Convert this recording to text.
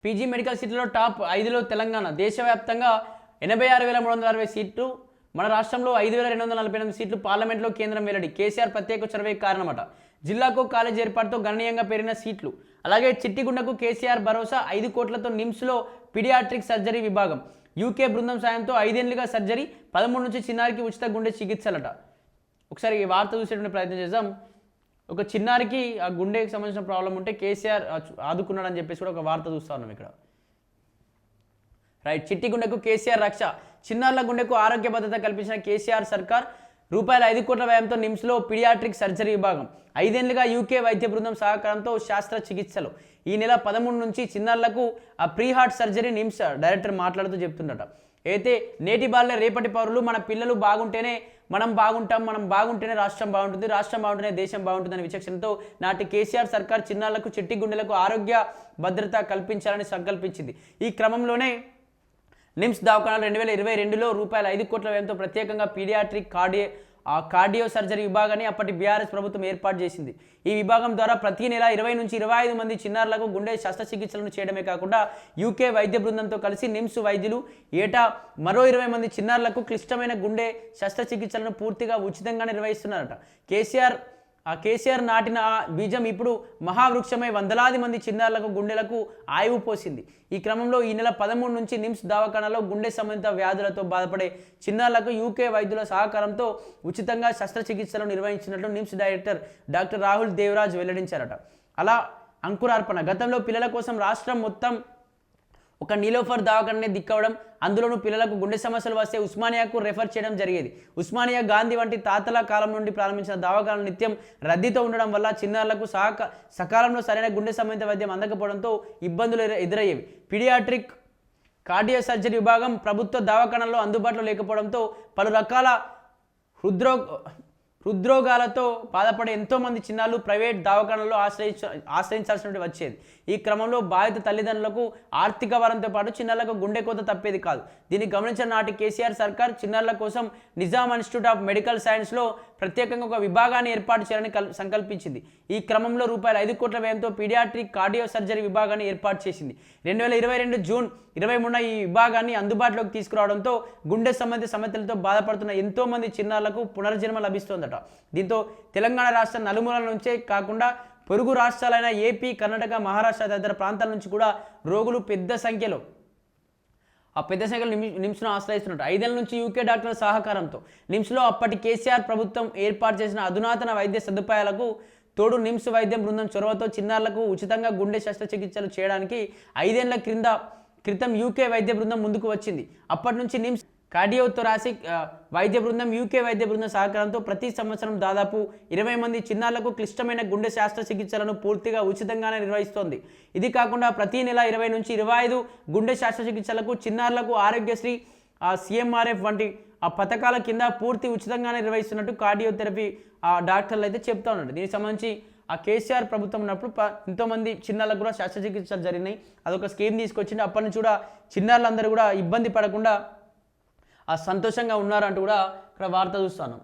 PG medical సీట్లలో top 5లో Telangana. దేశవ్యాప్తంగా 86,360 సీట్లు, మన రాష్ట్రంలో 5,248 సీట్లు. పార్లమెంట్లో కేంద్రం వెల్లడి. కేసీఆర్ ప్రత్యేక చొరవే కారణమట. జిల్లాకు కాలేజ్ ఏర్పాటుతో గణనీయంగా పెరిగిన సీట్లు. అలాగే చిట్టిగుండకు కేసీఆర్ భరోసా. 5 కోట్లతో నిమ్స్లో పీడియాట్రిక్ సర్జరీ విభాగం. యూకే బృందం సాయంతో 5 ఏళ్లుగా సర్జరీ. 13 నుంచి చిన్నారికి ఉచిత గుండె చికిత్సలట. ఒకసారి ఈ వార్త చూసేటువంటి ప్రయత్నం చేద్దాం. ఒక చిన్నారికి ఆ గుండెకి సంబంధించిన ప్రాబ్లం ఉంటే కేసీఆర్ ఆదుకున్నాడని చెప్పేసి కూడా ఒక వార్త చూస్తా ఉన్నాం ఇక్కడ. రైట్, చిట్టి గుండెకు కేసీఆర్ రక్ష. చిన్నారుల గుండెకు ఆరోగ్య భద్రత కల్పించిన కేసీఆర్ సర్కార్. రూపాయల 5 కోట్ల వ్యయంతో నిమ్స్లో పీడియాట్రిక్ సర్జరీ విభాగం. 5 ఏళ్లుగా యూకే వైద్య బృందం సహకారంతో శాస్త్ర చికిత్సలు. ఈ నెల 13 నుంచి చిన్నారులకు ఆ pre heart surgery NIMS director మాట్లాడుతూ చెప్తుండట. అయితే నేటి బాలే రేపటి పౌరులు. మన పిల్లలు బాగుంటేనే మనం బాగుంటాం, మనం బాగుంటేనే రాష్ట్రం బాగుంటుంది, రాష్ట్రం బాగుంటేనే దేశం బాగుంటుందనే విచక్షణతో నాటి కేసీఆర్ సర్కార్ చిన్నారులకు చిట్టి గుండెలకు ఆరోగ్య భద్రత కల్పించాలని సంకల్పించింది. ఈ క్రమంలోనే నిమ్స్ దవాఖానాలు 2022లో రూపాయల 5 కోట్ల వ్యయంతో ప్రత్యేకంగా పీడియాట్రిక్ కార్డియో సర్జరీ విభాగాన్ని అప్పటి బీఆర్ఎస్ ప్రభుత్వం ఏర్పాటు చేసింది. ఈ విభాగం ద్వారా ప్రతి నెల 20 నుంచి 25 మంది చిన్నారులకు గుండె శస్త్రచికిత్సలను చేయడమే కాకుండా యూకే వైద్య బృందంతో కలిసి నిమ్స్ వైద్యులు ఏటా మరో 20 మంది చిన్నారులకు క్లిష్టమైన గుండె శస్త్రచికిత్సలను పూర్తిగా ఉచితంగా నిర్వహిస్తున్నారట. కేసీఆర్ నాటిన బీజం ఇప్పుడు మహావృక్షమై వందలాది మంది చిన్నారులకు గుండెలకు ఆయువు పోసింది. ఈ క్రమంలో ఈ నెల 13 నుంచి నిమ్స్ దవాఖానాలో గుండె సంబంధిత వ్యాధులతో బాధపడే చిన్నారులకు యూకే వైద్యుల సహకారంతో ఉచితంగా శస్త్రచికిత్సలు నిర్వహించినట్లు నిమ్స్ డైరెక్టర్ డాక్టర్ రాహుల్ దేవరాజ్ వెల్లడించారట. అలా అంకురార్పణ. గతంలో పిల్లల కోసం రాష్ట్రం మొత్తం ఒక నీలోఫర్ దవాఖానే దిక్కవడం, అందులోనూ పిల్లలకు గుండె సమస్యలు వస్తే ఉస్మానియాకు రెఫర్ చేయడం జరిగేది. ఉస్మానియా, గాంధీ వంటి తాతల కాలం నుండి ప్రారంభించిన దవాఖానాలు నిత్యం రద్దీతో ఉండడం వల్ల చిన్నారులకు సకాలంలో సరైన గుండె సంబంధిత వైద్యం అందకపోవడంతో ఇబ్బందులు ఎదురయ్యేవి. పీడియాట్రిక్ కార్డియో సర్జరీ విభాగం ప్రభుత్వ దవాఖానాల్లో అందుబాటులో లేకపోవడంతో పలు రకాల హృద్రోగాలతో బాధపడే ఎంతోమంది చిన్నారులు ప్రైవేట్ దవాఖానాల్లో ఆశ్రయించాల్సి వచ్చేది. ఈ క్రమంలో బాధిత తల్లిదండ్రులకు ఆర్థిక భారంతో పాటు చిన్నారులకు గుండె కోత తప్పేది కాదు. దీన్ని గమనించిన నాటి కేసీఆర్ సర్కార్ చిన్నారుల కోసం నిజాం ఇన్స్టిట్యూట్ ఆఫ్ మెడికల్ సైన్స్లో ప్రత్యేకంగా ఒక విభాగాన్ని ఏర్పాటు చేయాలని సంకల్పించింది. ఈ క్రమంలో రూపాయల 5 కోట్ల వ్యయంతో పీడియాట్రిక్ కార్డియో సర్జరీ విభాగాన్ని ఏర్పాటు చేసింది. 2022 జూన్ 23 ఈ విభాగాన్ని అందుబాటులోకి తీసుకురావడంతో గుండె సంబంధిత సమస్యలతో బాధపడుతున్న ఎంతో మంది చిన్నారులకు పునర్జన్మ లభిస్తోందట. దీంతో తెలంగాణ రాష్ట్ర నలుమూలల నుంచే కాకుండా పొరుగు రాష్ట్రాలైన ఏపీ, కర్ణాటక, మహారాష్ట్ర తదితర ప్రాంతాల నుంచి కూడా రోగులు పెద్ద సంఖ్యలో నిమ్స్ను ఆశ్రయిస్తున్నట్టు. 5 ఏళ్ల నుంచి యూకే డాక్టర్ల సహకారంతో నిమ్స్లో అప్పటి కేసీఆర్ ప్రభుత్వం ఏర్పాటు చేసిన అధునాతన వైద్య సదుపాయాలకు తోడు నిమ్స్ వైద్య బృందం చొరవతో చిన్నారులకు ఉచితంగా గుండె శస్త్రచికిత్సలు చేయడానికి 5 ఏళ్ల క్రితం యూకే వైద్య బృందం ముందుకు వచ్చింది. అప్పటి నుంచి నిమ్స్ కార్డియోథొరాసిక్ వైద్య బృందం, యూకే వైద్య బృందం సహకారంతో ప్రతి సంవత్సరం దాదాపు 20 మంది చిన్నారులకు క్లిష్టమైన గుండె శస్త్రచికిత్సలను పూర్తిగా ఉచితంగానే నిర్వహిస్తోంది. ఇది కాకుండా ప్రతి నెల 20 నుంచి 25 గుండె శస్త్రచికిత్సలకు చిన్నారులకు ఆరోగ్యశ్రీ, CMRF వంటి పథకాల కింద పూర్తి ఉచితంగానే నిర్వహిస్తున్నట్టు కార్డియోథెరపీ డాక్టర్లు అయితే చెప్తా ఉన్నారు. దీనికి సంబంధించి కేసీఆర్ ప్రభుత్వం ఉన్నప్పుడు ఎంతోమంది చిన్నారులకు కూడా శస్త్రచికిత్సలు జరిగినాయి. అదొక స్కీమ్ తీసుకొచ్చింది. అప్పటి నుంచి కూడా చిన్నారులందరూ కూడా ఇబ్బంది పడకుండా సంతోషంగా ఉన్నారంటూ కూడా ఇక్కడ వార్త చూస్తాను.